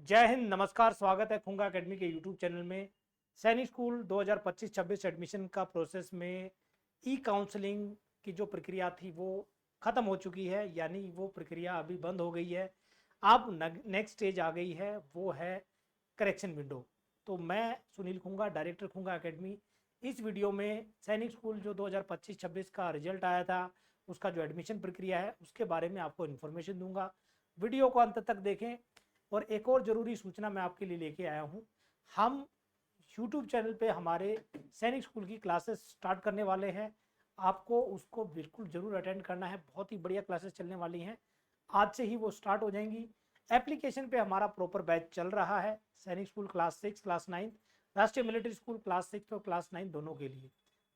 जय हिंद, नमस्कार। स्वागत है खुंगा एकेडमी के यूट्यूब चैनल में। सैनिक स्कूल 2025-26 एडमिशन का प्रोसेस में ई काउंसलिंग की जो प्रक्रिया थी वो ख़त्म हो चुकी है, यानी वो प्रक्रिया अभी बंद हो गई है। अब नेक्स्ट स्टेज आ गई है, वो है करेक्शन विंडो। तो मैं सुनील खुंगा, डायरेक्टर खुंगा एकेडमी, इस वीडियो में सैनिक स्कूल जो 2025-26 का रिजल्ट आया था, उसका जो एडमिशन प्रक्रिया है उसके बारे में आपको इन्फॉर्मेशन दूंगा। वीडियो को अंत तक देखें। और एक और ज़रूरी सूचना मैं आपके लिए लेके आया हूँ। हम यूट्यूब चैनल पे हमारे सैनिक स्कूल की क्लासेस स्टार्ट करने वाले हैं। आपको उसको बिल्कुल ज़रूर अटेंड करना है। बहुत ही बढ़िया क्लासेस चलने वाली हैं, आज से ही वो स्टार्ट हो जाएंगी। एप्लीकेशन पे हमारा प्रॉपर बैच चल रहा है। सैनिक स्कूल क्लास 6, क्लास 9, राष्ट्रीय मिलिट्री स्कूल क्लास 6 और क्लास 9 दोनों के लिए,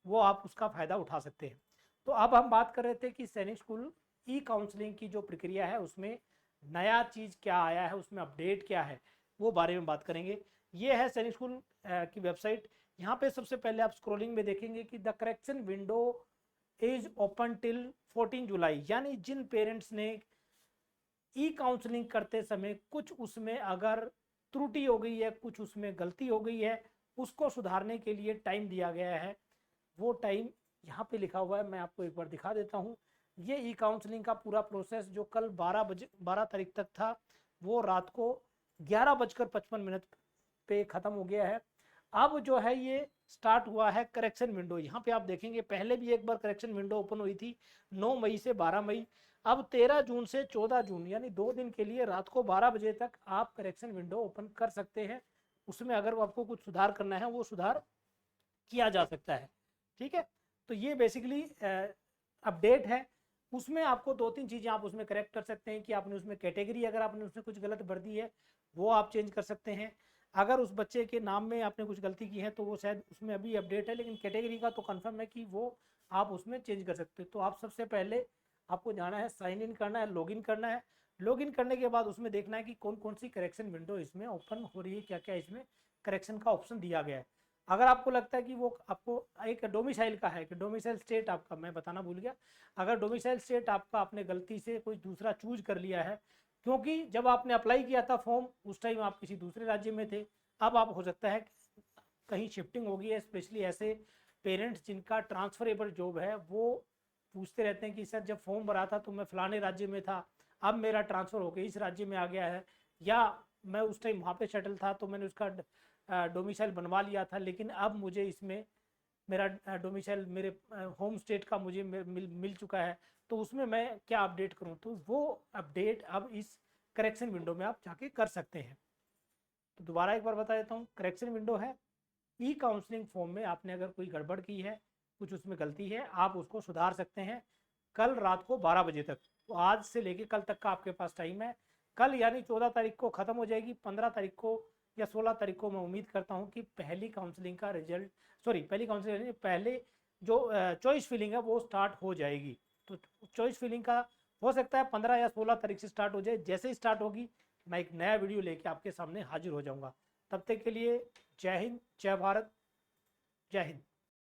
वो आप उसका फ़ायदा उठा सकते हैं। तो अब हम बात कर रहे थे कि सैनिक स्कूल ई काउंसलिंग की जो प्रक्रिया है उसमें नया चीज़ क्या आया है, उसमें अपडेट क्या है, वो बारे में बात करेंगे। ये है सैनिक स्कूल की वेबसाइट। यहाँ पे सबसे पहले आप स्क्रॉलिंग में देखेंगे कि the correction window is open till 14 जुलाई, यानी जिन पेरेंट्स ने ई काउंसलिंग करते समय कुछ उसमें अगर त्रुटि हो गई है, कुछ उसमें गलती हो गई है, उसको सुधारने के लिए टाइम दिया गया है। वो टाइम यहाँ पे लिखा हुआ है, मैं आपको एक बार दिखा देता हूँ। ये ई काउंसलिंग का पूरा प्रोसेस जो कल 12 तारीख तक था, वो रात को 11:55 पे ख़त्म हो गया है। अब जो है ये स्टार्ट हुआ है करेक्शन विंडो। यहाँ पे आप देखेंगे पहले भी एक बार करेक्शन विंडो ओपन हुई थी 9 मई से 12 मई। अब 13 जून से 14 जून यानी 2 दिन के लिए रात को 12 बजे तक आप करेक्शन विंडो ओपन कर सकते हैं। उसमें अगर आपको कुछ सुधार करना है वो सुधार किया जा सकता है। ठीक है, तो ये बेसिकली अपडेट है। उसमें आपको 2-3 चीज़ें आप उसमें करेक्ट कर सकते हैं कि आपने उसमें कैटेगरी अगर आपने उसमें कुछ गलत भर दी है वो आप चेंज कर सकते हैं। अगर उस बच्चे के नाम में आपने कुछ गलती की है तो वो शायद उसमें अभी अपडेट है, लेकिन कैटेगरी का तो कंफर्म है कि वो आप उसमें चेंज कर सकते हैं। तो आप सबसे पहले आपको जाना है, साइन इन करना है, लॉगिन करना है। लॉगिन करने के बाद उसमें देखना है कि कौन कौन सी करेक्शन विंडो इसमें ओपन हो रही है, क्या क्या इसमें करेक्शन का ऑप्शन दिया गया है। अगर आपको लगता है कि वो आपको एक डोमिसाइल का है, कि डोमिसाइल स्टेट आपका, मैं बताना भूल गया, अगर डोमिसाइल स्टेट आपका आपने गलती से कोई दूसरा चूज कर लिया है, क्योंकि जब आपने अप्लाई किया था फॉर्म उस टाइम आप किसी दूसरे राज्य में थे, अब आप हो सकता है कहीं शिफ्टिंग होगी है। स्पेशली ऐसे पेरेंट्स जिनका ट्रांसफरेबल जॉब है वो पूछते रहते हैं कि सर जब फॉर्म भरा था तो मैं फलाने राज्य में था, अब मेरा ट्रांसफ़र होकर इस राज्य में आ गया है, या मैं उस टाइम वहाँ पे सेटल था तो मैंने उसका डोमिसाइल बनवा लिया था, लेकिन अब मुझे इसमें मेरा डोमिसाइल मेरे होम स्टेट का मुझे मिल चुका है, तो उसमें मैं क्या अपडेट करूँ। तो वो अपडेट अब इस करेक्शन विंडो में आप जाके कर सकते हैं। तो दोबारा एक बार बता देता हूँ, करेक्शन विंडो है ई काउंसलिंग फॉर्म में आपने अगर कोई गड़बड़ की है, कुछ उसमें गलती है, आप उसको सुधार सकते हैं कल रात को 12 बजे तक। तो आज से लेके कल तक का आपके पास टाइम है। कल यानी 14 तारीख को ख़त्म हो जाएगी। 15 तारीख को या 16 तारीख को मैं उम्मीद करता हूँ कि पहली काउंसलिंग का रिजल्ट, सॉरी पहली काउंसलिंग नहीं, पहले जो चॉइस फिलिंग है वो स्टार्ट हो जाएगी। तो चॉइस फिलिंग का हो सकता है 15 या 16 तारीख से स्टार्ट हो जाए। जैसे ही स्टार्ट होगी मैं एक नया वीडियो लेके आपके सामने हाजिर हो जाऊँगा। तब तक के लिए जय हिंद, जय भारत, जय हिंद।